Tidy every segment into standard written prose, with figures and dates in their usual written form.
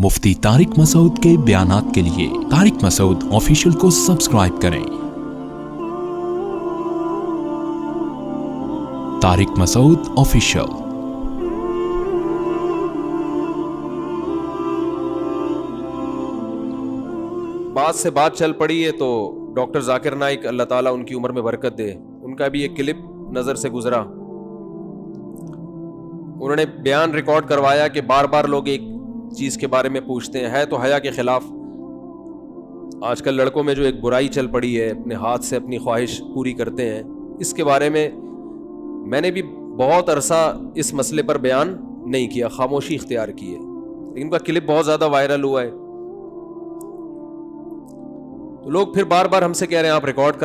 مفتی طارق مسعود کے بیانات کے لیے طارق مسعود آفیشیل کو سبسکرائب کریں۔ طارق مسعود آفیشیل۔ بات سے بات چل پڑی ہے تو ڈاکٹر ذاکر نائک اللہ تعالیٰ ان کی عمر میں برکت دے، ان کا بھی ایک کلپ نظر سے گزرا۔ انہوں نے بیان ریکارڈ کروایا کہ بار بار لوگ ایک چیز کے بارے میں پوچھتے ہیں، ہے تو حیا کے خلاف۔ آج کل لڑکوں میں جو ایک برائی چل پڑی ہے، اپنے ہاتھ سے اپنی خواہش پوری کرتے ہیں، اس کے بارے میں نے بھی بہت عرصہ اس مسئلے پر بیان نہیں کیا، خاموشی اختیار کی ہے، لیکن ان کا کلپ بہت زیادہ وائرل ہوا ہے۔ تو لوگ پھر بار بار ہم سے کہہ رہے ہیں آپ ریکارڈ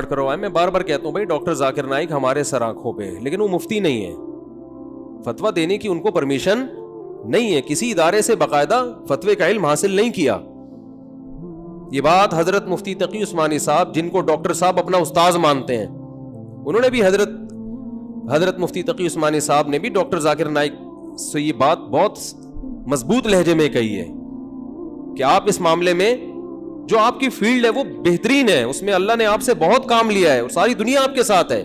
کروائیں۔ میں بار بار کہتا ہوں بھائی ڈاکٹر ذاکر نائک ہمارے سر آنکھوں پہ، لیکن وہ مفتی نہیں ہے، فتویٰ دینے کی ان کو پرمیشن نہیں ہے، کسی ادارے سے باقاعدہ فتوے کا علم حاصل نہیں کیا۔ یہ بات حضرت مفتی تقی عثمانی صاحب، جن کو ڈاکٹر صاحب اپنا استاذ مانتے ہیں، انہوں نے بھی حضرت مفتی تقی عثمانی صاحب نے بھی ڈاکٹر ذاکر نائک سے یہ بات بہت مضبوط لہجے میں کہی ہے کہ آپ اس معاملے میں جو آپ کی فیلڈ ہے وہ بہترین ہے، اس میں اللہ نے آپ سے بہت کام لیا ہے اور ساری دنیا آپ کے ساتھ ہے۔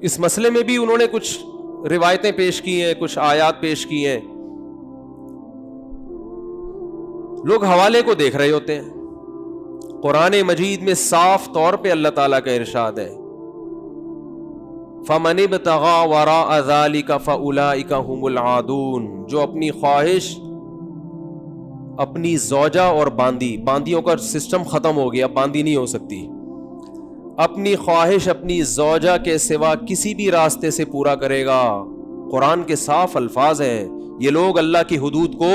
اس مسئلے میں بھی انہوں نے کچھ روایتیں پیش کی ہیں، کچھ آیات پیش کی ہیں، لوگ حوالے کو دیکھ رہے ہوتے ہیں۔ قرآن مجید میں صاف طور پہ اللہ تعالیٰ کا ارشاد ہے، فَمَنِ ابْتَغَىٰ وَرَاءَ ذَلِكَ فَأُولَٰئِكَ هُمُ الْعَادُونَ، جو اپنی خواہش، اپنی زوجہ اور باندیوں کا سسٹم ختم ہو گیا، باندی نہیں ہو سکتی، اپنی خواہش اپنی زوجہ کے سوا کسی بھی راستے سے پورا کرے گا، قرآن کے صاف الفاظ ہیں، یہ لوگ اللہ کی حدود کو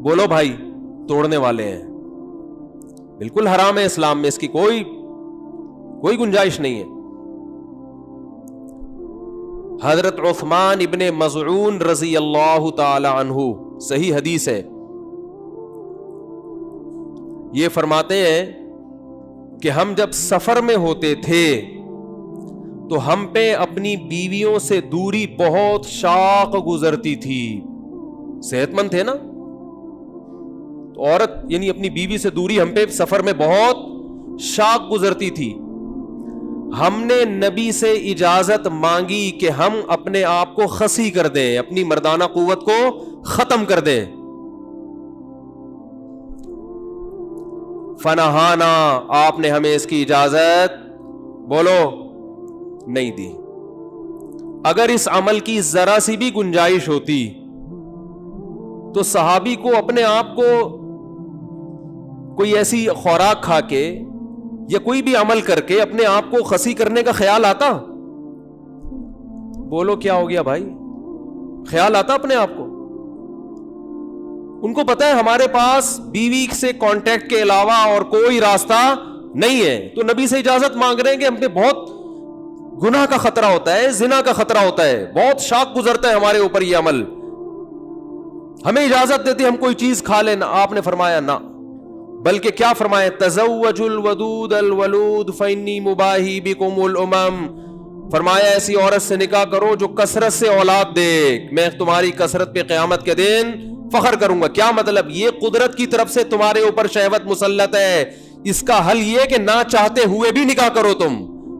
بولو بھائی توڑنے والے ہیں، بالکل حرام ہے، اسلام میں اس کی کوئی گنجائش نہیں ہے۔ حضرت عثمان ابن مظعون رضی اللہ تعالی عنہ، صحیح حدیث ہے، یہ فرماتے ہیں کہ ہم جب سفر میں ہوتے تھے تو ہم پہ اپنی بیویوں سے دوری بہت شاق گزرتی تھی، صحت مند تھے نا، تو عورت یعنی اپنی بیوی سے دوری ہم پہ سفر میں بہت شاق گزرتی تھی، ہم نے نبی سے اجازت مانگی کہ ہم اپنے آپ کو خسی کر دیں، اپنی مردانہ قوت کو ختم کر دیں، فنہانا، آپ نے ہمیں اس کی اجازت بولو نہیں دی۔ اگر اس عمل کی ذرا سی بھی گنجائش ہوتی تو صحابی کو اپنے آپ کو کوئی ایسی خوراک کھا کے یا کوئی بھی عمل کر کے اپنے آپ کو خسی کرنے کا خیال آتا؟ بولو کیا ہو گیا بھائی، خیال آتا اپنے آپ کو؟ ان کو پتا ہے ہمارے پاس بیوی سے کانٹیکٹ کے علاوہ اور کوئی راستہ نہیں ہے، تو نبی سے اجازت مانگ رہے ہیں کہ ہم پہ بہت گناہ کا خطرہ ہوتا ہے، زنا کا خطرہ ہوتا ہے، بہت شاق گزرتا ہے ہمارے اوپر یہ عمل، ہمیں اجازت دیتے ہم کوئی چیز کھا لینا۔ آپ نے فرمایا نہ، بلکہ کیا فرمایا، تزوجوا الودود الولود فانی مباہی بکم الامم، فرمایا ایسی عورت سے نکاح کرو جو کثرت سے اولاد دے، میں تمہاری کثرت پہ قیامت کے دن فخر کروں گا۔ کیا مطلب؟ یہ قدرت کی طرف سے تمہارے اوپر شہوت مسلط ہے، اس کا حل یہ کہ نہ چاہتے ہوئے بھی نکاح کرو تم،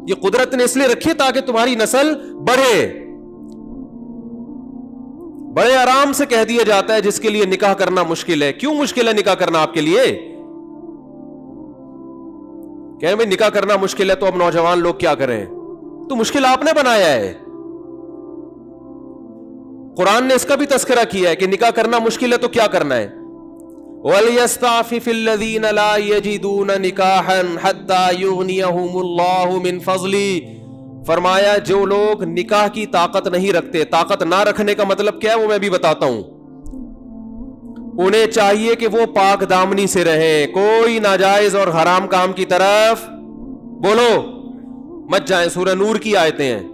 یہ قدرت نے اس لیے رکھی تاکہ تمہاری نسل بڑھے۔ بڑے آرام سے کہہ دیا جاتا ہے جس کے لیے نکاح کرنا مشکل ہے۔ کیوں مشکل ہے نکاح کرنا آپ کے لیے؟ کہ بھائی نکاح کرنا مشکل ہے تو اب نوجوان لوگ کیا کریں؟ تو مشکل آپ نے بنایا ہے، قرآن نے اس کا بھی تذکرہ کیا ہے کہ نکاح کرنا مشکل ہے تو کیا کرنا ہے، وَلْيَسْتَعْفِفِ الَّذِينَ لَا يَجِدُونَ نِكَاحًا حَتَّى يُغْنِيَهُمُ اللَّهُ مِنْ فَضْلِهِ، فرمایا جو لوگ نکاح کی طاقت نہیں رکھتے، طاقت نہ رکھنے کا مطلب کیا ہے وہ میں بھی بتاتا ہوں، انہیں چاہیے کہ وہ پاک دامنی سے رہیں، کوئی ناجائز اور حرام کام کی طرف بولو مت جائیں، سورہ نور کی آیتیں ہیں،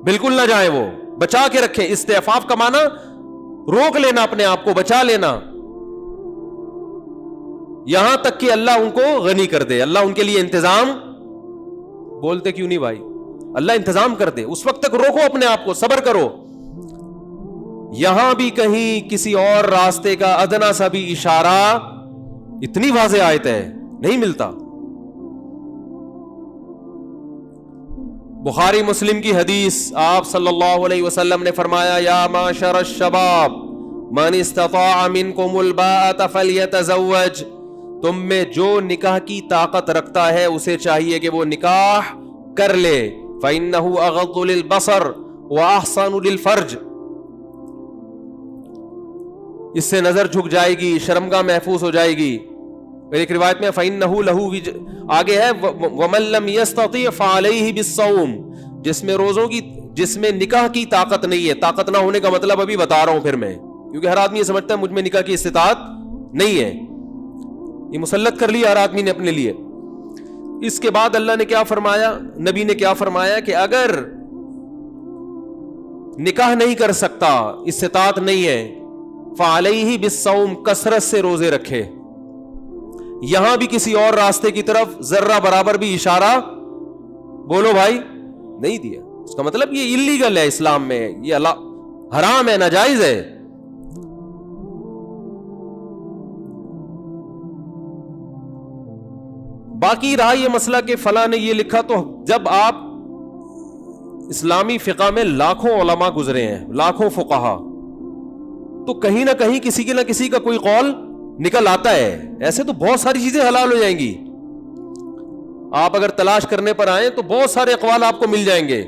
بالکل نہ جائیں، وہ بچا کے رکھیں۔ استعفاف کا معنی روک لینا، اپنے آپ کو بچا لینا، یہاں تک کہ اللہ ان کو غنی کر دے، اللہ ان کے لیے انتظام، بولتے کیوں نہیں بھائی، اللہ انتظام کر دے، اس وقت تک روکو اپنے آپ کو، صبر کرو۔ یہاں بھی کہیں کسی اور راستے کا ادنا سا بھی اشارہ اتنی واضح آیت ہے نہیں ملتا. بخاری مسلم کی حدیث, آپ صلی اللہ علیہ وسلم نے فرمایا یا معشر الشباب من استطاع منکم الباءۃ فلیتزوج, تم میں جو نکاح کی طاقت رکھتا ہے اسے چاہیے کہ وہ نکاح کر لے. فإنہ اغض للبصر واحسن للفرج, اس سے نظر جھک جائے گی, شرمگاہ محفوظ ہو جائے گی. ایک روایت میں فإنہ لہ آگے ہے ومن لم یستطع فعلیہ بالصوم, جس میں نکاح کی طاقت نہیں ہے. طاقت نہ ہونے کا مطلب ابھی بتا رہا ہوں پھر میں, کیونکہ ہر آدمی یہ سمجھتا ہے مجھ میں نکاح کی استطاعت نہیں ہے, یہ مسلط کر لیا ہر آدمی نے اپنے لیے. اس کے بعد اللہ نے کیا فرمایا, نبی نے کیا فرمایا کہ اگر نکاح نہیں کر سکتا, استطاعت نہیں ہے, فعلیہ بالصوم, کثرت سے روزے رکھے. یہاں بھی کسی اور راستے کی طرف ذرہ برابر بھی اشارہ بولو بھائی نہیں دیا. اس کا مطلب یہ اللیگل ہے اسلام میں, یہ اللہ حرام ہے, ناجائز ہے. باقی رہا یہ مسئلہ کہ فلاں نے یہ لکھا, تو جب آپ اسلامی فقہ میں لاکھوں علماء گزرے ہیں, لاکھوں فقہا, تو کہیں نہ کہیں کسی کے نہ کسی کا کوئی قول نکل آتا ہے. ایسے تو بہت ساری چیزیں حلال ہو جائیں گی, آپ اگر تلاش کرنے پر آئیں تو بہت سارے اقوال آپ کو مل جائیں گے.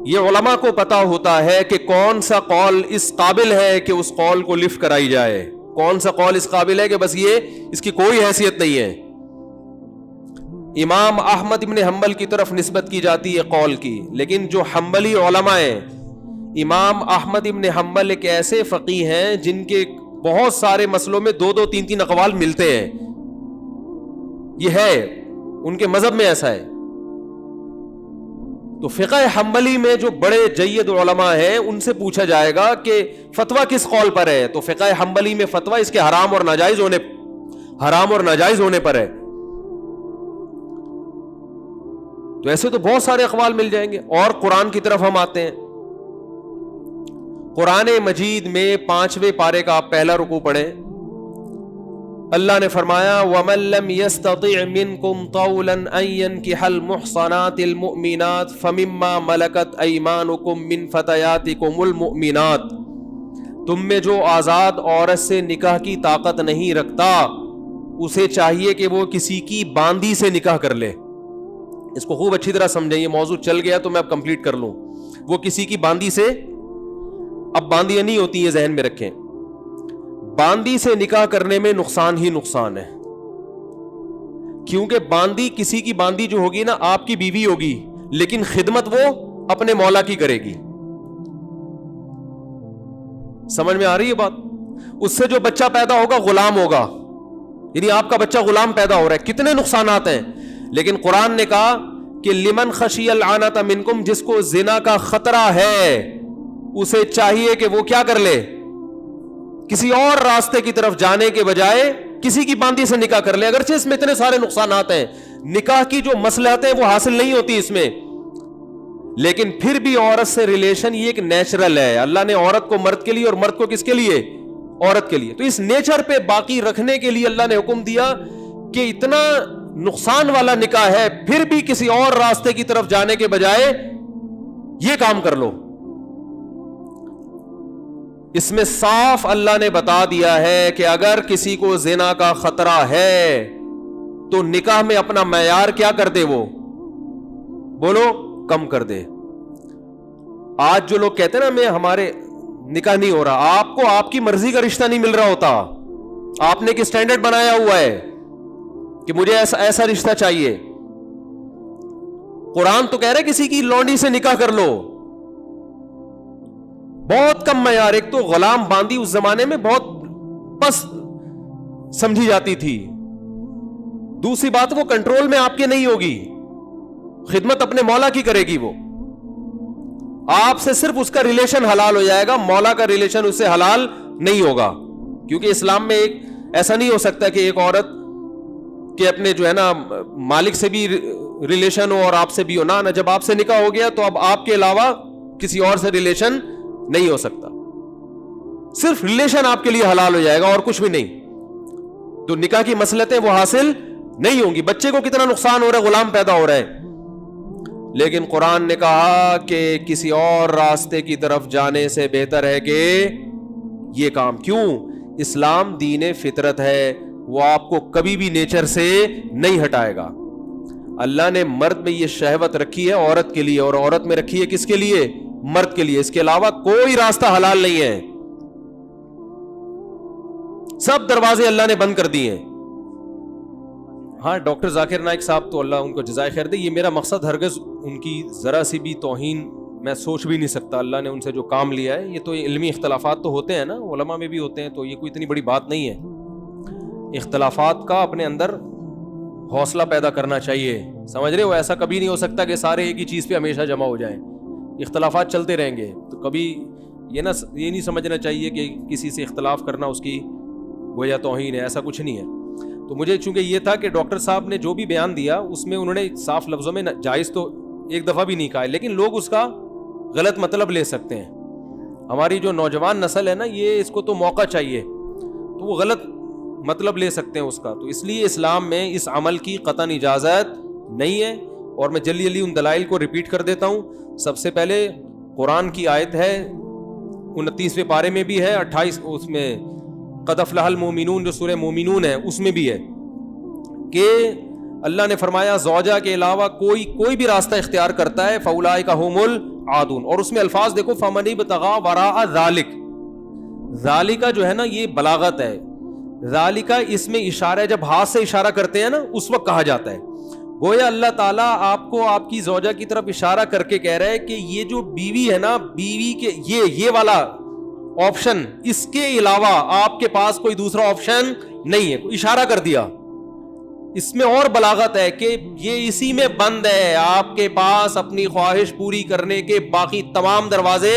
یہ علماء کو پتا ہوتا ہے کہ کون سا قول اس قابل ہے کہ اس قول کو لفٹ کرائی جائے, کون سا قول اس قابل ہے کہ بس یہ اس کی کوئی حیثیت نہیں ہے. امام احمد ابن حنبل کی طرف نسبت کی جاتی ہے قول کی, لیکن جو حنبلی علماء ہیں, امام احمد ابن حنبل ایک ایسے فقیہ ہیں جن کے بہت سارے مسئلوں میں 2-2, 3-3 اقوال ملتے ہیں. یہ ہے ان کے مذہب میں ایسا ہے. تو فقہ حنبلی میں جو بڑے جید علماء ہیں ان سے پوچھا جائے گا کہ فتویٰ کس قول پر ہے, تو فقہ حنبلی میں فتویٰ اس کے حرام اور ناجائز ہونے پر ہے. تو ایسے تو بہت سارے اقوال مل جائیں گے. اور قرآن کی طرف ہم آتے ہیں. قرآن مجید میں 5ویں پارے کا آپ پہلا رکوع پڑھیں. اللہ نے فرمایا وَمَن لَّمْ يَسْتَطِعْ مِنكُمْ طَوْلًا أَن يَنكِحَ الْمُحْصَنَاتِ الْمُؤْمِنَاتِ فَمِمَّا مَلَكَتْ أَيْمَانُكُم مِّن فَتَيَاتِكُمُ الْمُؤْمِنَاتِ, تم میں جو آزاد عورت سے نکاح کی طاقت نہیں رکھتا اسے چاہیے کہ وہ کسی کی باندی سے نکاح کر لے. اس کو خوب اچھی طرح سمجھیں, یہ موضوع چل گیا تو میں اب کمپلیٹ کر لوں. وہ کسی کی باندی سے, اب باندیاں نہیں ہوتی, یہ ذہن میں رکھیں, باندی سے نکاح کرنے میں نقصان ہی نقصان ہے. کیونکہ باندی, کسی کی باندی جو ہوگی نا آپ کی بیوی ہوگی, لیکن خدمت وہ اپنے مولا کی کرے گی. سمجھ میں آ رہی ہے بات؟ اس سے جو بچہ پیدا ہوگا غلام ہوگا, یعنی آپ کا بچہ غلام پیدا ہو رہا ہے. کتنے نقصانات ہیں. لیکن قرآن نے کہا کہ لمن خشی العنت منکم, جس کو زنا کا خطرہ ہے اسے چاہیے کہ وہ کیا کر لے, کسی اور راستے کی طرف جانے کے بجائے کسی کی باندی سے نکاح کر لے. اگرچہ اس میں اتنے سارے نقصانات ہیں, نکاح کی جو مصلحتیں وہ حاصل نہیں ہوتی اس میں, لیکن پھر بھی عورت سے ریلیشن یہ ایک نیچرل ہے. اللہ نے عورت کو مرد کے لیے اور مرد کو کس کے لیے, عورت کے لیے. تو اس نیچر پہ باقی رکھنے کے لیے اللہ نے حکم دیا کہ اتنا نقصان والا نکاح ہے, پھر بھی کسی اور راستے کی طرف جانے کے بجائے یہ کام کر لو. اس میں صاف اللہ نے بتا دیا ہے کہ اگر کسی کو زنا کا خطرہ ہے تو نکاح میں اپنا معیار کیا کر دے, وہ بولو کم کر دے. آج جو لوگ کہتے ہیں نا میں ہمارے نکاح نہیں ہو رہا, آپ کو آپ کی مرضی کا رشتہ نہیں مل رہا ہوتا, آپ نے ایک اسٹینڈرڈ بنایا ہوا ہے کہ مجھے ایسا رشتہ چاہیے. قرآن تو کہہ رہے کسی کی لونڈی سے نکاح کر لو, بہت کم معیار. ایک تو غلام باندی اس زمانے میں بہت پس سمجھی جاتی تھی, دوسری بات وہ کنٹرول میں آپ کے نہیں ہوگی, خدمت اپنے مولا کی کرے گی. وہ آپ سے صرف اس کا ریلیشن حلال ہو جائے گا, مولا کا ریلیشن اس سے حلال نہیں ہوگا. کیونکہ اسلام میں ایک ایسا نہیں ہو سکتا کہ ایک عورت کہ اپنے جو ہے نا مالک سے بھی ریلیشن ہو اور آپ سے بھی ہو. نہ جب آپ سے نکاح ہو گیا تو اب آپ کے علاوہ کسی اور سے ریلیشن نہیں ہو سکتا. صرف ریلیشن آپ کے لیے حلال ہو جائے گا اور کچھ بھی نہیں. جو نکاح کی مصلحتیں وہ حاصل نہیں ہوں گی. بچے کو کتنا نقصان ہو رہا ہے, غلام پیدا ہو رہا ہے, لیکن قرآن نے کہا کہ کسی اور راستے کی طرف جانے سے بہتر ہے کہ یہ کام. کیوں؟ اسلام دین فطرت ہے, وہ آپ کو کبھی بھی نیچر سے نہیں ہٹائے گا. اللہ نے مرد میں یہ شہوت رکھی ہے عورت کے لیے, اور عورت میں رکھی ہے کس کے لیے؟ مرد کے لیے. اس کے علاوہ کوئی راستہ حلال نہیں ہے. سب دروازے اللہ نے بند کر دیے ہیں. ہاں, ڈاکٹر ذاکر نائک صاحب تو اللہ ان کو جزائے خیر دے, یہ میرا مقصد ہرگز ان کی ذرا سی بھی توہین میں سوچ بھی نہیں سکتا. اللہ نے ان سے جو کام لیا ہے, یہ تو علمی اختلافات تو ہوتے ہیں نا, علماء میں بھی ہوتے ہیں, تو یہ کوئی اتنی بڑی بات نہیں ہے. اختلافات کا اپنے اندر حوصلہ پیدا کرنا چاہیے, سمجھ رہے ہو؟ ایسا کبھی نہیں ہو سکتا کہ سارے ایک ہی چیز پہ ہمیشہ جمع ہو جائیں. اختلافات چلتے رہیں گے, تو کبھی یہ نہیں سمجھنا چاہیے کہ کسی سے اختلاف کرنا اس کی گویا توہین ہے. ایسا کچھ نہیں ہے. تو مجھے چونکہ یہ تھا کہ ڈاکٹر صاحب نے جو بھی بیان دیا اس میں انہوں نے صاف لفظوں میں جائز تو ایک دفعہ بھی نہیں کہا, لیکن لوگ اس کا غلط مطلب لے سکتے ہیں. ہماری جو نوجوان نسل ہے نا, یہ اس کو تو موقع چاہیے, تو وہ غلط مطلب لے سکتے ہیں اس کا. تو اس لیے اسلام میں اس عمل کی قطعاً اجازت نہیں ہے. اور میں جلدی جلدی ان دلائل کو ریپیٹ کر دیتا ہوں. سب سے پہلے قرآن کی آیت ہے 29ویں پارے میں بھی ہے, 28 اس میں قد افلح المؤمنون جو سورہ مومنون ہے اس میں بھی ہے کہ اللہ نے فرمایا زوجہ کے علاوہ کوئی بھی راستہ اختیار کرتا ہے فاولئک هم العادون. اور اس میں الفاظ دیکھو, فمن ابتغى وراء ذلک. ذالک جو ہے نا یہ بلاغت ہے. ذالک اس میں اشارہ ہے, جب ہاتھ سے اشارہ کرتے ہیں نا اس وقت کہا جاتا ہے. گویا اللہ تعالیٰ آپ کو آپ کی زوجہ کی طرف اشارہ کر کے کہہ رہا ہے کہ یہ جو بیوی ہے نا, بیوی کے یہ والا آپشن, اس کے علاوہ آپ کے پاس کوئی دوسرا آپشن نہیں ہے. اشارہ کر دیا. اس میں اور بلاغت ہے کہ یہ اسی میں بند ہے, آپ کے پاس اپنی خواہش پوری کرنے کے باقی تمام دروازے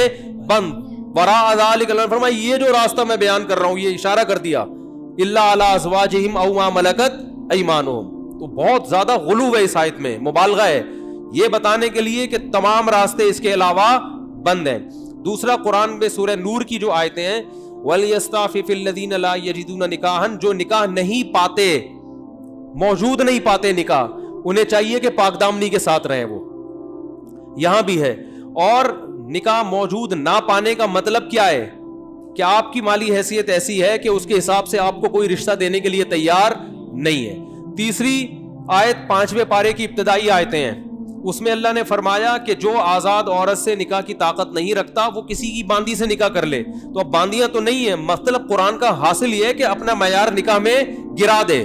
بند. وراء ذلک اللہ نے فرمایا یہ جو راستہ میں بیان کر رہا ہوں, یہ اشارہ کر دیا, الا علی ازواجہم او ما ملکت ایمانہم. تو بہت زیادہ غلو ہے اس آیت میں, مبالغہ ہے یہ بتانے کے لیے کہ تمام راستے اس کے علاوہ بند ہیں. دوسرا قرآن میں سورہ نور کی جو آیتیں ہیں, وَلْيَسْتَعْفِفِ الَّذِينَ لَا يَجِدُونَ نِكَاحًا, جو نکاح نہیں پاتے, موجود نہیں پاتے نکاح, انہیں چاہیے کہ پاک دامنی کے ساتھ رہیں. وہ یہاں بھی ہے. اور نکاح موجود نہ پانے کا مطلب کیا ہے کہ آپ کی مالی حیثیت ایسی ہے کہ اس کے حساب سے آپ کو کوئی رشتہ دینے کے لیے تیار نہیں ہے. تیسری آیت 5ویں پارے کی ابتدائی آیتیں ہیں, اس میں اللہ نے فرمایا کہ جو آزاد عورت سے نکاح کی طاقت نہیں رکھتا وہ کسی کی باندی سے نکاح کر لے. تو اب باندیاں تو نہیں ہیں, مطلب قرآن کا حاصل یہ ہے کہ اپنا معیار نکاح میں گرا دے,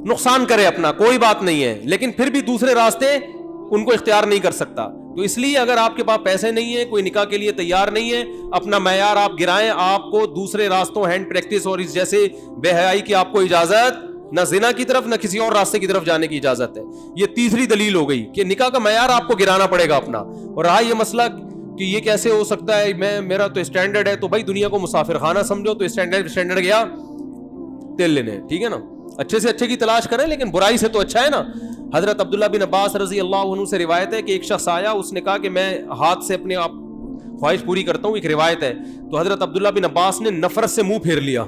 نقصان کرے اپنا, کوئی بات نہیں ہے, لیکن پھر بھی دوسرے راستے ان کو اختیار نہیں کر سکتا. تو اس لیے اگر آپ کے پاس پیسے نہیں ہیں, کوئی نکاح کے لیے تیار نہیں ہے, اپنا معیار آپ گرائیں. آپ کو دوسرے راستوں, ہینڈ پریکٹس اور اس جیسے بے حیائی کی آپ کو اجازت نہ زنا کی طرف نہ کسی اور راستے کی طرف جانے کی اجازت ہے. یہ تیسری دلیل ہو گئی کہ نکاح کا معیار آپ کو گرانا پڑے گا اپنا. اور رہا یہ مسئلہ کہ یہ کیسے ہو سکتا ہے, میرا تو اسٹینڈرڈ ہے, تو بھائی دنیا کو مسافر خانہ سمجھو, تو اسٹینڈرڈ گیا تیل لینے, ٹھیک ہے نا, اچھے سے اچھے کی تلاش کریں لیکن برائی سے تو اچھا ہے نا. حضرت عبداللہ بن عباس رضی اللہ عنہ سے روایت ہے کہ ایک شخص آیا, اس نے کہا کہ میں ہاتھ سے اپنے آپ خواہش پوری کرتا ہوں, ایک روایت ہے. تو حضرت عبداللہ بن عباس نے نفرت سے منہ پھیر لیا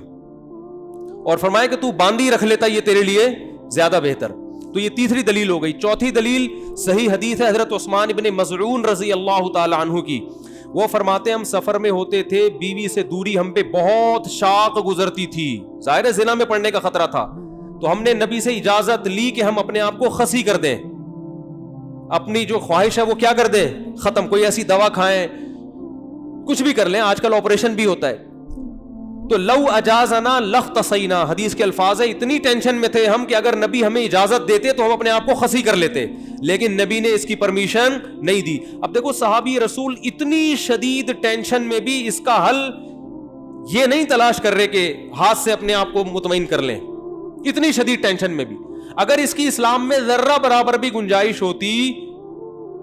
اور فرمایا کہ تو باندھی رکھ لیتا, یہ تیرے لیے زیادہ بہتر. تو یہ تیسری دلیل ہو گئی. چوتھی دلیل صحیح حدیث ہے حضرت عثمان ابن مظعون رضی اللہ تعالی عنہ کی. وہ فرماتے ہیں ہم سفر میں ہوتے تھے, بیوی سے دوری ہم پہ بہت شاق گزرتی تھی, ظاہر ہے زنا میں پڑنے کا خطرہ تھا. تو ہم نے نبی سے اجازت لی کہ ہم اپنے آپ کو خسی کر دیں, اپنی جو خواہش ہے وہ کیا کر دیں, ختم. کوئی ایسی دوا کھائیں, کچھ بھی کر لیں, آج کل آپریشن بھی ہوتا ہے. تو لو اجازنا لختصینا, حدیث کے الفاظ ہے, اتنی ٹینشن میں تھے ہم کہ اگر نبی ہمیں اجازت دیتے تو ہم اپنے آپ کو خسی کر لیتے, لیکن نبی نے اس کی پرمیشن نہیں دی. اب دیکھو صحابی رسول اتنی شدید ٹینشن میں بھی اس کا حل یہ نہیں تلاش کر رہے کہ ہاتھ سے اپنے آپ کو مطمئن کر لیں. اتنی شدید ٹینشن میں بھی اگر اس کی اسلام میں ذرہ برابر بھی گنجائش ہوتی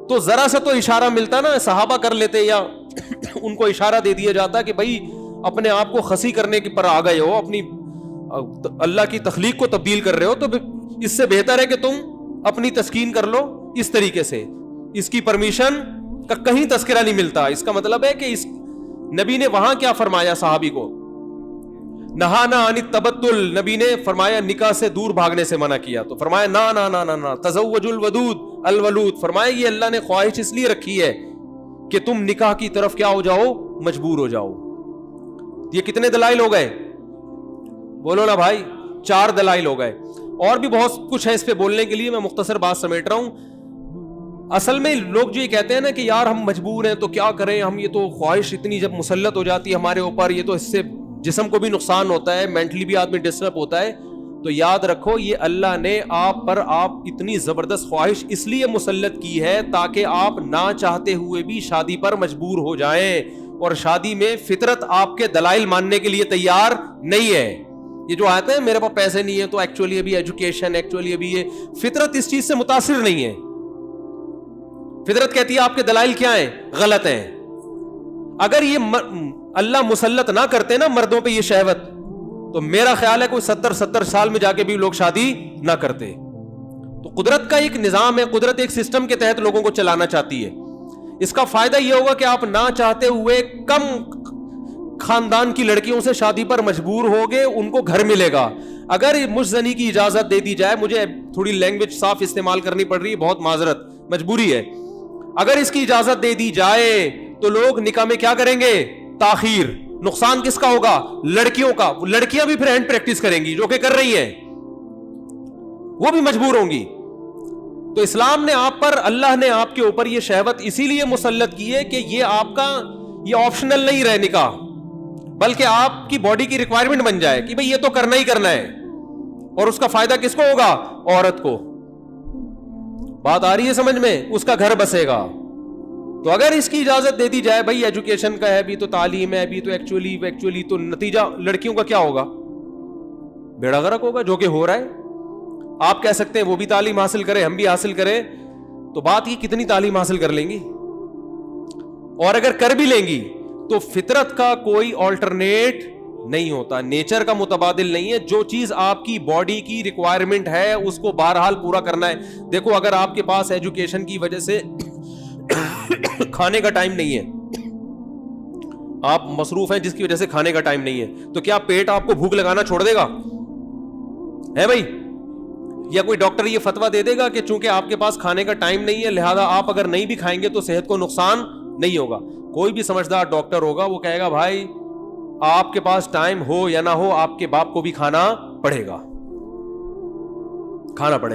تو ذرا سے تو اشارہ ملتا نا, صحابہ کر لیتے یا ان کو اشارہ دے دیا جاتا کہ بھائی اپنے آپ کو خسی کرنے کے پر آ گئے ہو, اپنی اللہ کی تخلیق کو تبدیل کر رہے ہو, تو اس سے بہتر ہے کہ تم اپنی تسکین کر لو اس طریقے سے. اس کی پرمیشن کا کہیں تذکرہ نہیں ملتا. اس کا مطلب ہے کہ اس نبی نے وہاں کیا فرمایا صحابی کو, نہانا عن التبتل, نبی نے فرمایا نکاح سے دور بھاگنے سے منع کیا. تو فرمایا نا نا نا نا نا تزوج الودود الولود, فرمایا یہ اللہ نے خواہش اس لیے رکھی ہے کہ تم نکاح کی طرف کیا ہو جاؤ, مجبور ہو جاؤ. یہ کتنے دلائل ہو گئے, بولو نا بھائی, 4 دلائل ہو گئے. اور بھی بہت کچھ ہے اس پہ بولنے کے لیے, میں مختصر بات سمیٹ رہا ہوں. اصل میں لوگ جو یہ کہتے ہیں نا کہ یار ہم مجبور ہیں تو کیا کریں ہم, یہ تو خواہش اتنی جب مسلط ہو جاتی ہے ہمارے اوپر, یہ تو اس سے جسم کو بھی نقصان ہوتا ہے, مینٹلی بھی آدمی ڈسٹرب ہوتا ہے. تو یاد رکھو یہ اللہ نے آپ پر اتنی زبردست خواہش اس لیے مسلط کی ہے تاکہ آپ نہ چاہتے ہوئے بھی شادی پر مجبور ہو جائیں. اور شادی میں فطرت آپ کے دلائل ماننے کے لیے تیار نہیں ہے. یہ جو آتے ہیں میرے پاس پیسے نہیں ہے تو ایکچولی ابھی ایجوکیشن, ایکچولی ابھی یہ, فطرت اس چیز سے متاثر نہیں ہے. فطرت کہتی ہے آپ کے دلائل کیا ہیں, غلط ہیں. اگر یہ اللہ مسلط نہ کرتے نا مردوں پہ یہ شہوت, تو میرا خیال ہے کوئی 70 سال میں جا کے بھی لوگ شادی نہ کرتے. تو قدرت کا ایک نظام ہے, قدرت ایک سسٹم کے تحت لوگوں کو چلانا چاہتی ہے. اس کا فائدہ یہ ہوگا کہ آپ نہ چاہتے ہوئے کم خاندان کی لڑکیوں سے شادی پر مجبور ہوگے, ان کو گھر ملے گا. اگر مجھ زنی کی اجازت دے دی جائے, مجھے تھوڑی لینگویج صاف استعمال کرنی پڑ رہی ہے, بہت معذرت, مجبوری ہے. اگر اس کی اجازت دے دی جائے تو لوگ نکاح میں کیا کریں گے, تاخیر. نقصان کس کا ہوگا, لڑکیوں کا. لڑکیاں بھی پھر ہینڈ پریکٹس کریں گی, جو کہ کر رہی ہیں, وہ بھی مجبور ہوں گی. تو اسلام نے آپ پر, اللہ نے آپ کے اوپر یہ شہوت اسی لیے مسلط کی ہے کہ یہ آپ کا یہ آپشنل نہیں رہے نکاح, بلکہ آپ کی باڈی کی ریکوائرمنٹ بن جائے کہ بھئی یہ تو کرنا ہی کرنا ہے. اور اس کا فائدہ کس کو ہوگا, عورت کو. بات آ رہی ہے سمجھ میں, اس کا گھر بسے گا. تو اگر اس کی اجازت دے دی جائے, بھئی ایجوکیشن کا ہے, ابھی تو تعلیم ہے, ابھی تو ایکچولی تو نتیجہ لڑکیوں کا کیا ہوگا, بیڑا غرق ہوگا, جو کہ ہو رہا ہے. آپ کہہ سکتے ہیں وہ بھی تعلیم حاصل کرے, ہم بھی حاصل کریں, تو بات یہ کتنی تعلیم حاصل کر لیں گی, اور اگر کر بھی لیں گی تو فطرت کا کوئی آلٹرنیٹ نہیں ہوتا, نیچر کا متبادل نہیں ہے. جو چیز آپ کی باڈی کی ریکوائرمنٹ ہے اس کو بہرحال پورا کرنا ہے. دیکھو اگر آپ کے پاس ایجوکیشن کی وجہ سے کھانے کا ٹائم نہیں ہے, آپ مصروف ہیں جس کی وجہ سے کھانے کا ٹائم نہیں ہے, تو کیا پیٹ آپ کو بھوک لگانا چھوڑ دے گا, ہے بھائی؟ یا کوئی ڈاکٹر یہ فتویٰ دے دے گا کہ چونکہ آپ کے پاس کھانے کا ٹائم نہیں ہے لہذا آپ اگر نہیں بھی کھائیں گے تو صحت کو نقصان نہیں ہوگا؟ کوئی بھی سمجھدار ڈاکٹر ہوگا وہ کہے گا بھائی آپ کے پاس ٹائم ہو یا نہ ہو, آپ کے باپ کو بھی کھانا پڑے گا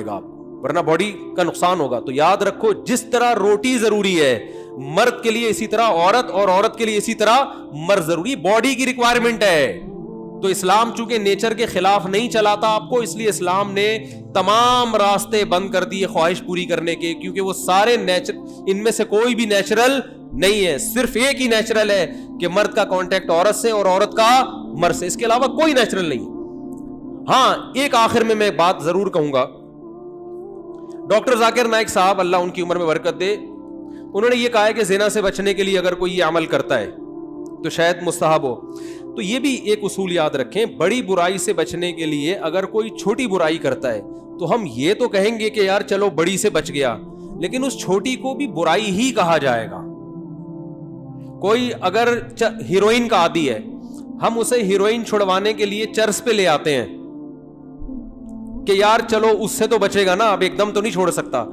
آپ, ورنہ باڈی کا نقصان ہوگا. تو یاد رکھو, جس طرح روٹی ضروری ہے مرد کے لیے, اسی طرح عورت, اور عورت کے لیے اسی طرح مرد ضروری, باڈی کی ریکوائرمنٹ ہے. تو اسلام چونکہ نیچر کے خلاف نہیں چلاتا آپ کو, اس لیے اسلام نے تمام راستے بند کر دیے خواہش پوری کرنے کے, کیونکہ وہ سارے ان میں سے کوئی بھی نیچرل نہیں ہے. صرف ایک ہی نیچرل ہے کہ مرد کا کانٹیکٹ عورت سے اور عورت کا مرد سے, اس کے علاوہ کوئی نیچرل نہیں. ہاں ایک آخر میں بات ضرور کہوں گا, ڈاکٹر ذاکر نائک صاحب اللہ ان کی عمر میں برکت دے, انہوں نے یہ کہا ہے کہ زنا سے بچنے کے لیے اگر کوئی یہ عمل کرتا ہے تو شاید مستحب ہو. تو یہ بھی ایک اصول یاد رکھیں, بڑی برائی سے بچنے کے لیے اگر کوئی چھوٹی برائی کرتا ہے تو ہم یہ تو کہیں گے کہ یار چلو بڑی سے بچ گیا, لیکن اس چھوٹی کو بھی برائی ہی کہا جائے گا. کوئی اگر ہیروئن کا عادی ہے, ہم اسے ہیروئن چھڑوانے کے لیے چرس پہ لے آتے ہیں کہ یار چلو اس سے تو بچے گا نا, اب ایک دم تو نہیں چھوڑ سکتا.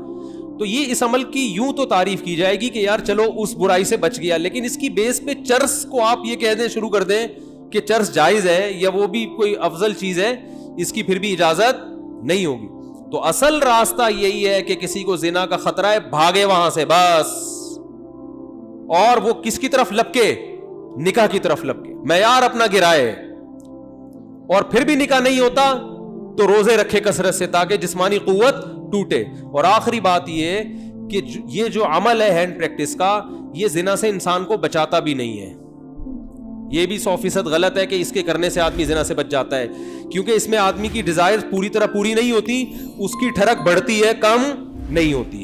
تو یہ اس عمل کی یوں تو تعریف کی جائے گی کہ یار چلو اس برائی سے بچ گیا, لیکن اس کی بیس پہ چرس کو آپ یہ کہہ دیں, شروع کر دیں کہ چرس جائز ہے یا وہ بھی کوئی افضل چیز ہے, اس کی پھر بھی اجازت نہیں ہوگی. تو اصل راستہ یہی ہے کہ کسی کو زنا کا خطرہ ہے, بھاگے وہاں سے بس, اور وہ کس کی طرف لپکے, نکاح کی طرف لپکے, معیار اپنا گرائے. اور پھر بھی نکاح نہیں ہوتا تو روزے رکھے کثرت سے تاکہ جسمانی قوت ٹوٹے. اور آخری بات یہ کہ یہ جو عمل ہے ہینڈ پریکٹس کا, یہ زنا سے انسان کو بچاتا بھی نہیں ہے. یہ بھی 100% غلط ہے کہ اس کے کرنے سے آدمی زنا سے بچ جاتا ہے, کیونکہ اس میں آدمی کی ڈیزائر پوری طرح پوری نہیں ہوتی, اس کی ٹھڑک بڑھتی ہے, کم نہیں ہوتی.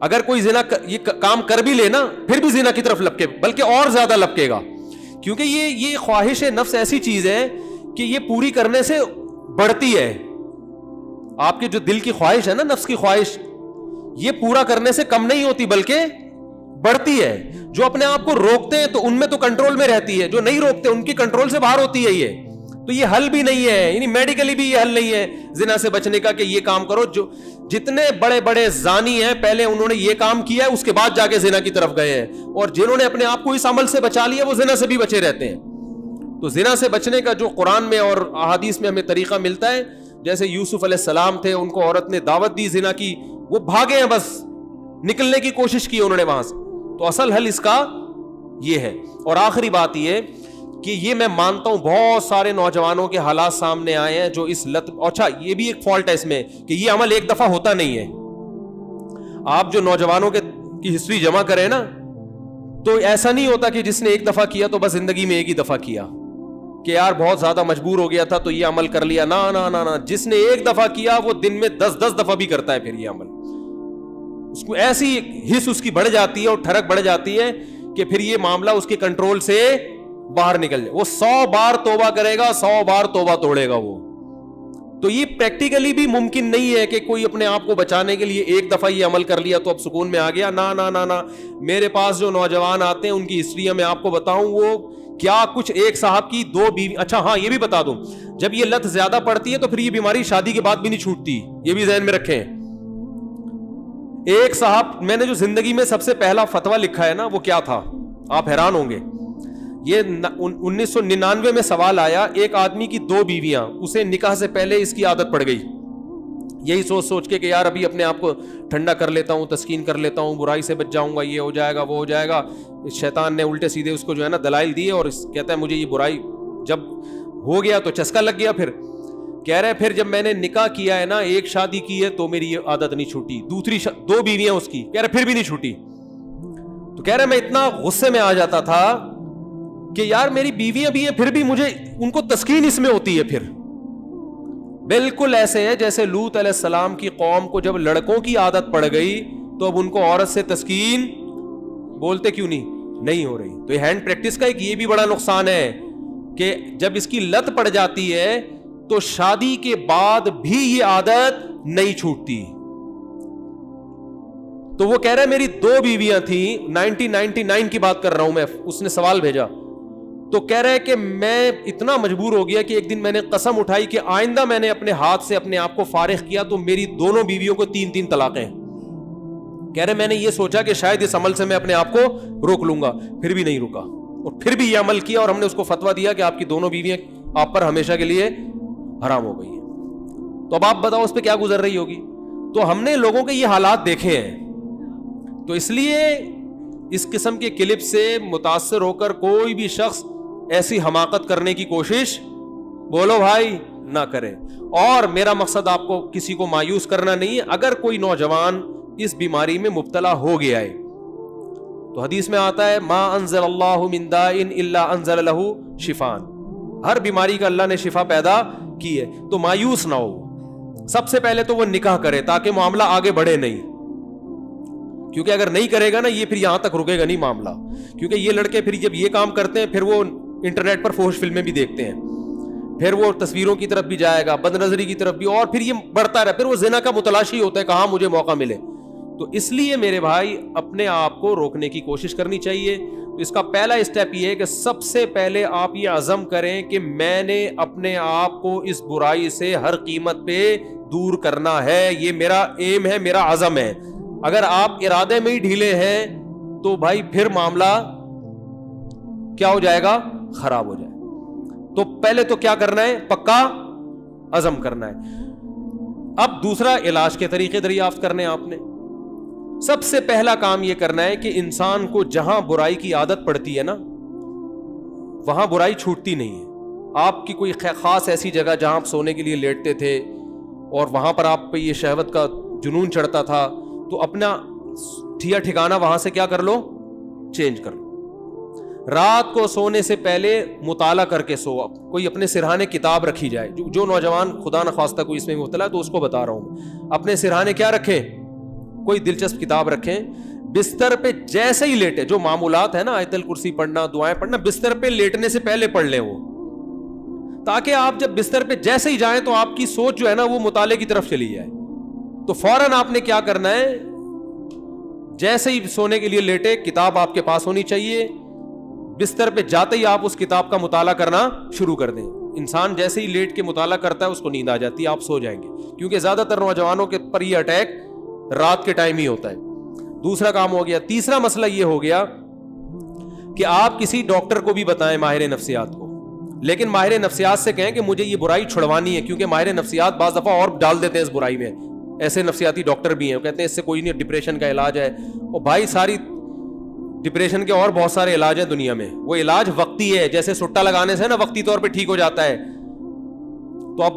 اگر کوئی زنا یہ کام کر بھی لے نا, پھر بھی زنا کی طرف لپکے, بلکہ اور زیادہ لپکے گا, کیونکہ یہ خواہش نفس ایسی چیز ہے کہ یہ پوری کرنے سے بڑھتی ہے. آپ کے جو دل کی خواہش ہے نا، نفس کی خواہش، یہ پورا کرنے سے کم نہیں ہوتی بلکہ بڑھتی ہے. جو اپنے آپ کو روکتے ہیں تو ان میں تو کنٹرول میں رہتی ہے، جو نہیں روکتے ان کی کنٹرول سے باہر ہوتی ہے. یہ تو یہ حل بھی نہیں ہے، یعنی میڈیکلی بھی یہ حل نہیں ہے زنا سے بچنے کا کہ یہ کام کرو. جو جتنے بڑے بڑے زانی ہیں پہلے انہوں نے یہ کام کیا ہے، اس کے بعد جا کے زنا کی طرف گئے ہیں، اور جنہوں نے اپنے آپ کو اس عمل سے بچا لیا وہ زنا سے بھی بچے رہتے ہیں. تو زنا سے بچنے کا جو قرآن میں اور احادیث میں ہمیں طریقہ ملتا ہے، جیسے یوسف علیہ السلام تھے، ان کو عورت نے دعوت دی زنا کی، وہ بھاگے ہیں، بس نکلنے کی کوشش کی انہوں نے وہاں سے. تو اصل حل اس کا یہ ہے. اور آخری بات یہ کہ یہ میں مانتا ہوں بہت سارے نوجوانوں کے حالات سامنے آئے ہیں جو اس لت. اچھا یہ بھی ایک فالٹ ہے اس میں کہ یہ عمل ایک دفعہ ہوتا نہیں ہے. آپ جو نوجوانوں کی ہسٹری جمع کریں نا تو ایسا نہیں ہوتا کہ جس نے ایک دفعہ کیا تو بس زندگی میں ایک ہی دفعہ کیا کہ یار بہت زیادہ مجبور ہو گیا تھا تو یہ عمل کر لیا. نا نا نا نا، جس نے ایک دفعہ کیا وہ دن میں 10 دفعہ بھی کرتا ہے. پھر یہ عمل اس کو ایسی حس اس کی بڑھ جاتی ہے اور ٹھڑک بڑھ جاتی ہے کہ پھر یہ معاملہ اس کے کنٹرول سے باہر نکل جائے. وہ 100 بار توبہ کرے گا، 100 بار توبہ توڑے گا وہ. تو یہ پریکٹیکلی بھی ممکن نہیں ہے کہ کوئی اپنے آپ کو بچانے کے لیے ایک دفعہ یہ عمل کر لیا تو اب سکون میں آ گیا. نا نا نا نا، میرے پاس جو نوجوان آتے ہیں ان کی ہسٹری میں آپ کو بتاؤں، وہ کیا کچھ ایک صاحب کی 2 بیوی. اچھا ہاں یہ بھی بتا دوں، جب یہ لت زیادہ پڑتی ہے تو پھر یہ بیماری شادی کے بعد بھی نہیں چھوٹتی، یہ بھی ذہن میں رکھیں. ایک صاحب میں نے جو زندگی میں سب سے پہلا فتویٰ لکھا ہے نا وہ کیا تھا، آپ حیران ہوں گے. یہ 1999 میں سوال آیا، ایک آدمی کی 2 بیویاں، اسے نکاح سے پہلے اس کی عادت پڑ گئی، یہی سوچ کے کہ یار ابھی اپنے آپ کو ٹھنڈا کر لیتا ہوں، تسکین کر لیتا ہوں، برائی سے بچ جاؤں گا، یہ ہو جائے گا وہ ہو جائے گا. شیطان نے الٹے سیدھے اس کو جو ہے نا دلائل دیے اور کہتا ہے مجھے یہ برائی جب ہو گیا تو چسکا لگ گیا. پھر کہہ رہے پھر جب میں نے نکاح کیا ہے نا، ایک شادی کی ہے تو میری یہ عادت نہیں چھوٹی. دوسری 2 بیویاں اس کی، کہہ رہے پھر بھی نہیں چھوٹی. تو کہہ رہے میں اتنا غصے میں آ جاتا تھا کہ یار میری بیویاں بھی ہیں پھر بھی مجھے ان کو تسکین اس میں ہوتی ہے. پھر بالکل ایسے ہے جیسے لوط علیہ السلام کی قوم کو جب لڑکوں کی عادت پڑ گئی تو اب ان کو عورت سے تسکین بولتے کیوں نہیں ہو رہی. تو یہ ہینڈ پریکٹس کا ایک یہ بھی بڑا نقصان ہے کہ جب اس کی لت پڑ جاتی ہے تو شادی کے بعد بھی یہ عادت نہیں چھوٹتی. تو وہ کہہ رہا ہے میری 2 بیویاں تھیں، 1999 کی بات کر رہا ہوں میں، اس نے سوال بھیجا تو کہہ رہے کہ میں اتنا مجبور ہو گیا کہ ایک دن میں نے قسم اٹھائی کہ آئندہ میں نے اپنے ہاتھ سے اپنے آپ کو فارغ کیا تو میری دونوں بیویوں کو 3 طلاقیں. کہہ رہے میں نے یہ سوچا کہ شاید اس عمل سے میں اپنے آپ کو روک لوں گا، پھر بھی نہیں رکا اور پھر بھی یہ عمل کیا اور ہم نے اس کو فتویٰ دیا کہ آپ کی دونوں بیویاں آپ پر ہمیشہ کے لیے حرام ہو گئی ہیں. تو اب آپ بتاؤ اس پہ کیا گزر رہی ہوگی. تو ہم نے لوگوں کے یہ حالات دیکھے ہیں، تو اس لیے اس قسم کے کلپ سے متاثر ہو کر کوئی بھی شخص ایسی حماقت کرنے کی کوشش بولو بھائی نہ کرے. اور میرا مقصد آپ کو کسی کو مایوس کرنا نہیں ہے. اگر کوئی نوجوان اس بیماری میں مبتلا ہو گیا ہے تو حدیث میں آتا ہے ما انزل اللہ من داء الا انزل له شفاء، ہر بیماری کا اللہ نے شفا پیدا کی ہے. تو مایوس نہ ہو، سب سے پہلے تو وہ نکاح کرے تاکہ معاملہ آگے بڑھے نہیں، کیونکہ اگر نہیں کرے گا نا یہ پھر یہاں تک رکے گا نہیں معاملہ. کیونکہ یہ لڑکے پھر جب یہ کام کرتے ہیں پھر وہ انٹرنیٹ پر فحش فلمیں بھی دیکھتے ہیں، پھر وہ تصویروں کی طرف بھی جائے گا، بد نظری کی طرف بھی، اور پھر یہ بڑھتا رہا، پھر وہ زنا کا متلاشی ہوتا ہے کہاں مجھے موقع ملے. تو اس لیے میرے بھائی اپنے آپ کو روکنے کی کوشش کرنی چاہیے. تو اس کا پہلا اسٹیپ یہ ہے کہ سب سے پہلے آپ یہ عزم کریں کہ میں نے اپنے آپ کو اس برائی سے ہر قیمت پہ دور کرنا ہے. یہ میرا ایم ہے، میرا عزم ہے. اگر آپ ارادے میں ہی ڈھیلے ہیں تو بھائی پھر معاملہ کیا ہو جائے گا، خراب ہو جائے. تو پہلے تو کیا کرنا ہے، پکا عزم کرنا ہے. اب دوسرا علاج کے طریقے دریافت کرنے آپ نے. سب سے پہلا کام یہ کرنا ہے کہ انسان کو جہاں برائی کی عادت پڑتی ہے نا وہاں برائی چھوٹتی نہیں ہے. آپ کی کوئی خاص ایسی جگہ جہاں آپ سونے کے لیے لیٹتے تھے اور وہاں پر آپ پہ یہ شہوت کا جنون چڑھتا تھا تو اپنا ٹھکانہ وہاں سے کیا کر لو، چینج کر لو. رات کو سونے سے پہلے مطالعہ کر کے سو. کوئی اپنے سرہانے کتاب رکھی جائے. جو نوجوان خدا نخواستہ کوئی اس میں مبتلا ہے تو اس کو بتا رہا ہوں، اپنے سرہانے کیا رکھیں، کوئی دلچسپ کتاب رکھیں. بستر پہ جیسے ہی لیٹے، جو معمولات ہے نا آیت الکرسی پڑھنا، دعائیں پڑھنا، بستر پہ لیٹنے سے پہلے پڑھ لیں وہ، تاکہ آپ جب بستر پہ جیسے ہی جائیں تو آپ کی سوچ جو ہے نا وہ مطالعے کی طرف چلی جائے. تو فوراً آپ نے کیا کرنا ہے, جیسے ہی سونے کے لیے لیٹے کتاب آپ کے پاس ہونی چاہیے, بستر پہ جاتے ہی آپ اس کتاب کا مطالعہ کرنا شروع کر دیں. انسان جیسے ہی لیٹ کے مطالعہ کرتا ہے اس کو نیند آ جاتی ہے, آپ سو جائیں گے, کیونکہ زیادہ تر نوجوانوں کے پر یہ اٹیک رات کے ٹائم ہی ہوتا ہے. دوسرا کام ہو گیا. تیسرا مسئلہ یہ ہو گیا کہ آپ کسی ڈاکٹر کو بھی بتائیں ماہر نفسیات کو, لیکن ماہر نفسیات سے کہیں کہ مجھے یہ برائی چھڑوانی ہے, کیونکہ ماہر نفسیات بعض دفعہ اور ڈال دیتے ہیں اس برائی میں. ایسے نفسیاتی ڈاکٹر بھی ہیں, وہ کہتے ہیں اس سے کوئی نہیں, ڈپریشن کا علاج ہے. اور بھائی ساری ڈپریشن کے اور بہت سارے علاج ہیں دنیا میں, وہ علاج وقتی ہے, جیسے سٹا لگانے سے نا وقتی طور پہ ٹھیک ہو جاتا ہے. تو اب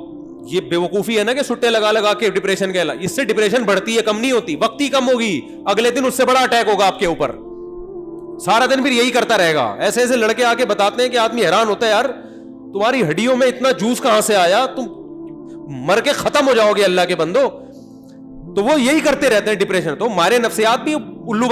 یہ بے وقوفی ہے نا کہ سٹے لگا لگا کے ڈپریشن کا علاج, اس سے ڈپریشن بڑھتی ہے, کم نہیں ہوتی. وقتی کم ہوگی, اگلے دن اس سے بڑا اٹیک ہوگا آپ کے اوپر, سارا دن پھر یہی کرتا رہے گا. ایسے ایسے لڑکے آ کے بتاتے ہیں کہ آدمی حیران ہوتا ہے, یار تمہاری ہڈیوں میں اتنا جوس کہاں سے آیا, تم مر کے ختم ہو جاؤ گے اللہ کے بندو. تو وہ یہی کرتے رہتے ہیں ڈپریشن. تو ماہر نفسیات بھی الو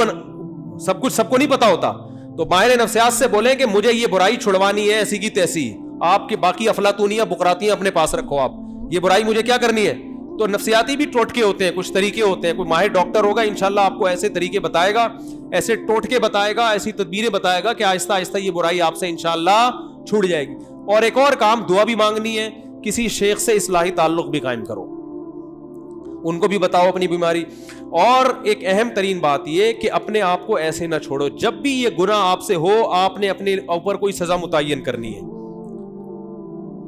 سب کچھ سب کو نہیں پتا ہوتا. تو ماہر نفسیات سے بولیں کہ مجھے یہ برائی چھڑوانی ہے ایسی کی تیسی, آپ کی باقی افلاطونیاں بقراتیاں اپنے پاس رکھو, آپ یہ برائی مجھے کیا کرنی ہے. تو نفسیاتی بھی ٹوٹکے ہوتے ہیں, کچھ طریقے ہوتے ہیں. کوئی ماہر ڈاکٹر ہوگا انشاءاللہ آپ کو ایسے طریقے بتائے گا, ایسے ٹوٹکے بتائے گا, ایسی تدبیریں بتائے گا کہ آہستہ آہستہ یہ برائی آپ سے انشاءاللہ چھوٹ جائے گی. اور ایک اور کام, دعا بھی مانگنی ہے, کسی شیخ سے اصلاحی تعلق بھی قائم کرو, ان کو بھی بتاؤ اپنی بیماری. اور ایک اہم ترین بات یہ کہ اپنے آپ کو ایسے نہ چھوڑو, جب بھی یہ گناہ آپ سے ہو آپ نے اپنے اوپر کوئی سزا متعین کرنی ہے.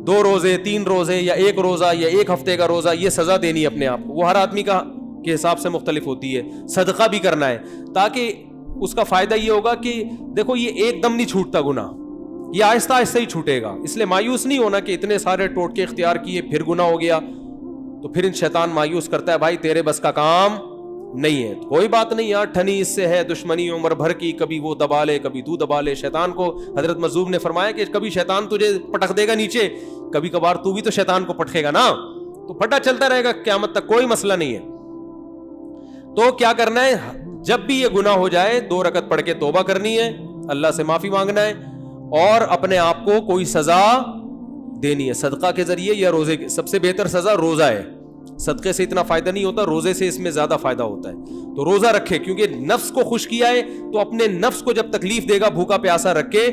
2 روزے 3 روزے یا 1 روزہ یا 1 ہفتے کا روزہ, یہ سزا دینی ہے اپنے آپ کو. وہ ہر آدمی کا کے حساب سے مختلف ہوتی ہے. صدقہ بھی کرنا ہے, تاکہ اس کا فائدہ یہ ہوگا کہ دیکھو یہ ایک دم نہیں چھوٹتا گناہ, یہ آہستہ آہستہ ہی چھوٹے گا. اس لیے مایوس نہیں ہونا کہ اتنے سارے ٹوٹکے اختیار کیے پھر گناہ ہو گیا, تو پھر شیطان مایوس کرتا ہے, بھائی تیرے بس کا کام نہیں ہے. کوئی بات نہیں یار, ٹھنی اس سے ہے دشمنی عمر بھر کی, کبھی وہ دبا لے کبھی تو دبا لے. شیطان کو حضرت مظلوم نے فرمایا کہ کبھی شیطان تجھے پٹک دے گا نیچے, کبھی کبھار تو بھی تو شیطان کو پٹکے گا نا, تو پھٹا چلتا رہے گا قیامت تک, کوئی مسئلہ نہیں ہے. تو کیا کرنا ہے, جب بھی یہ گناہ ہو جائے 2 رکعت پڑھ کے توبہ کرنی ہے, اللہ سے معافی مانگنا ہے, اور اپنے آپ کو کوئی سزا دینی ہے صدقہ کے ذریعے یا روزے کے. سب سے بہتر سزا روزہ ہے, صدقے سے اتنا فائدہ نہیں ہوتا, روزے سے اس میں زیادہ فائدہ ہوتا ہے. تو روزہ رکھے, کیونکہ نفس کو خوش کیا ہے, تو اپنے نفس کو جب تکلیف دے گا بھوکا پیاسا رکھے,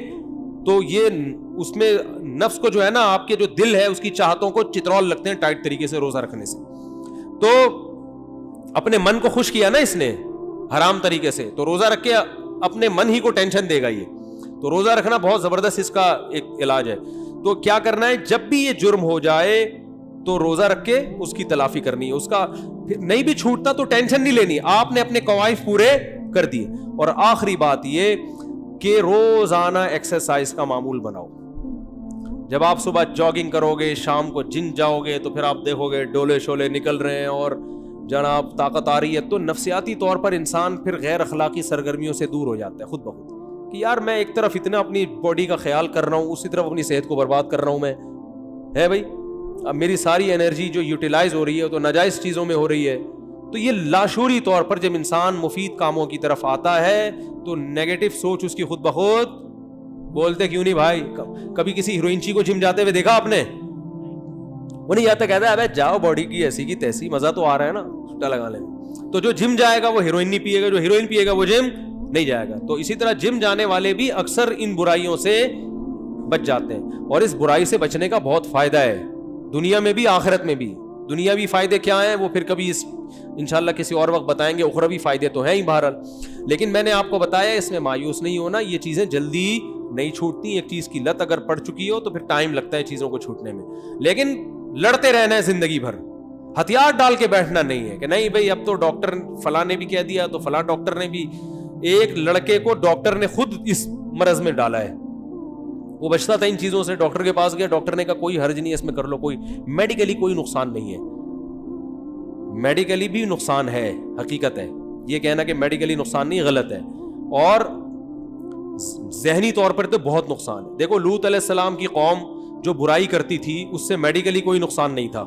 تو یہ اس میں نفس کو جو ہے نا آپ کے جو دل ہے اس کی چاہتوں کو چترول لگتے ہیں ٹائٹ طریقے سے روزہ رکھنے سے. تو اپنے من کو خوش کیا نا اس نے حرام طریقے سے, تو روزہ رکھ کے اپنے من ہی کو ٹینشن دے گا یہ. تو روزہ رکھنا بہت زبردست اس کا ایک علاج ہے. تو کیا کرنا ہے, جب بھی یہ جرم ہو جائے تو روزہ رکھ کے اس کی تلافی کرنی ہے. اس کا نہیں بھی چھوٹتا تو ٹینشن نہیں لینی, آپ نے اپنے قوائف پورے کر دیے. اور آخری بات یہ کہ روزانہ ایکسرسائز کا معمول بناؤ. جب آپ صبح جاگنگ کرو گے, شام کو جم جاؤ گے, تو پھر آپ دیکھو گے ڈولے شولے نکل رہے ہیں اور جناب طاقت آ رہی ہے, تو نفسیاتی طور پر انسان پھر غیر اخلاقی سرگرمیوں سے دور ہو جاتا ہے خود بخود, کہ یار میں ایک طرف اتنا اپنی باڈی کا خیال کر رہا ہوں, اسی طرف اپنی صحت کو برباد کر رہا ہوں میں, ہے بھائی. اب میری ساری انرجی جو یوٹیلائز ہو رہی ہے تو ناجائز چیزوں میں ہو رہی ہے. تو یہ لاشعوری طور پر جب انسان مفید کاموں کی طرف آتا ہے تو نیگیٹو سوچ اس کی خود بخود, بولتے کیوں نہیں بھائی, کبھی کسی ہیروئنچی کو جم جاتے ہوئے دیکھا آپ نے؟ وہ نہیں جاتا, کہتا ہے ابے جاؤ باڈی کی ایسی کی تیسی, مزہ تو آ رہا ہے نا چھٹا لگا لیں. تو جو جم جائے گا وہ ہیروئن نہیں پیے گا, جو ہیروئن پیے گا وہ جم نہیں جائے گا. تو اسی طرح جم جانے والے بھی اکثر ان برائیوں سے بچ جاتے ہیں, اور اس برائی سے بچنے کا بہت فائدہ ہے دنیا میں بھی آخرت میں بھی. دنیاوی فائدے کیا ہیں وہ پھر کبھی انشاءاللہ کسی اور وقت بتائیں گے, اخروی فائدے تو ہیں ہی بہرحال. لیکن میں نے آپ کو بتایا اس میں مایوس نہیں ہونا, یہ چیزیں جلدی نہیں چھوٹتی. ایک چیز کی لت اگر پڑ چکی ہو تو پھر ٹائم لگتا ہے چیزوں کو چھوٹنے میں, لیکن لڑتے رہنا ہے زندگی بھر. ہتھیار ڈال کے بیٹھنا نہیں ہے کہ نہیں بھائی اب تو ڈاکٹر فلاں نے بھی کہہ دیا تو فلاں ڈاکٹر نے بھی. ایک لڑکے کو ڈاکٹر نے خود اس مرض میں ڈالا ہے, وہ بچتا تھا ان چیزوں سے, ڈاکٹر کے پاس گیا, ڈاکٹر نے کہا کوئی حرج نہیں ہے اس میں کر لو, کوئی میڈیکلی کوئی نقصان نہیں ہے. میڈیکلی بھی نقصان ہے, حقیقت ہے, یہ کہنا کہ میڈیکلی نقصان نہیں غلط ہے, اور ذہنی طور پر تو بہت نقصان ہے. دیکھو لوط علیہ السلام کی قوم جو برائی کرتی تھی اس سے میڈیکلی کوئی نقصان نہیں تھا,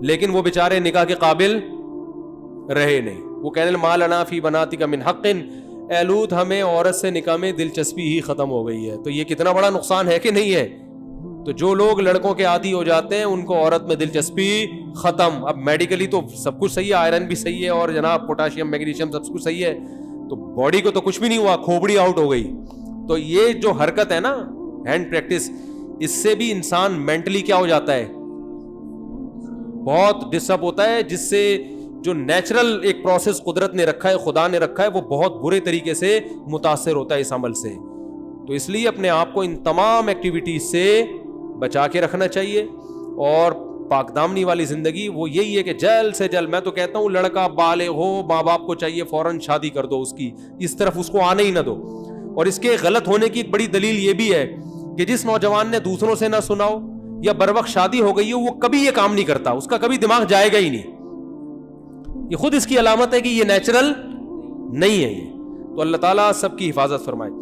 لیکن وہ بیچارے نکاح کے قابل رہے نہیں. وہ کہنے ما لنا فی بناتک من حق, اے لوط ہمیں عورت سے نکاح میں دلچسپی ہی ختم ہو گئی ہے. تو یہ کتنا بڑا نقصان ہے کہ نہیں ہے. تو جو لوگ لڑکوں کے عادی ہو جاتے ہیں ان کو عورت میں دلچسپی ختم. اب میڈیکلی تو سب کچھ صحیح ہے, آئرن بھی صحیح ہے اور جناب پوٹاشیم میگنیشیم سب کچھ صحیح ہے, تو باڈی کو تو کچھ بھی نہیں ہوا, کھوپڑی آؤٹ ہو گئی. تو یہ جو حرکت ہے نا ہینڈ پریکٹس, اس سے بھی انسان مینٹلی کیا ہو جاتا ہے, بہت ڈسٹرب ہوتا ہے, جس سے جو نیچرل ایک پروسیس قدرت نے رکھا ہے, خدا نے رکھا ہے, وہ بہت برے طریقے سے متاثر ہوتا ہے اس عمل سے. تو اس لیے اپنے آپ کو ان تمام ایکٹیویٹیز سے بچا کے رکھنا چاہیے. اور پاک دامنی والی زندگی وہ یہی ہے کہ جلد سے جلد, میں تو کہتا ہوں لڑکا بالغ ہو, ماں باپ کو چاہیے فوراً شادی کر دو اس کی, اس طرف اس کو آنے ہی نہ دو. اور اس کے غلط ہونے کی ایک بڑی دلیل یہ بھی ہے کہ جس نوجوان نے دوسروں سے نہ سنا ہو یا بر وقت شادی ہو گئی ہو, وہ کبھی یہ کام نہیں کرتا, اس کا کبھی دماغ جائے گا ہی نہیں. یہ خود اس کی علامت ہے کہ یہ نیچرل نہیں ہے یہ. تو اللہ تعالیٰ سب کی حفاظت فرمائے.